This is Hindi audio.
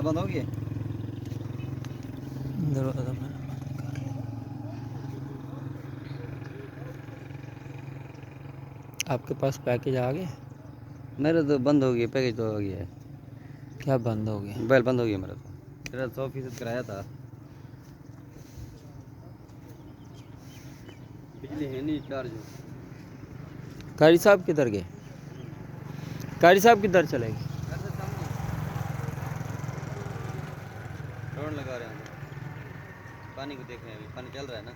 बंद हो गई है। दरवाज़ा मैंने बंद कर लिया। आपके पास पैकेज आ गए? मेरे तो बंद हो गई, पैकेज तो हो गया है। क्या बंद हो गया? मोबाइल बंद हो गया मेरा तो। तेरा 100% कराया था। बिजली है नहीं चार्ज। कारी साहब किधर गए? कारी साहब किधर चले गए? घर से सामने रोड लगा रहे हैं, पानी को देख रहे हैं, अभी पानी चल रहा है ना।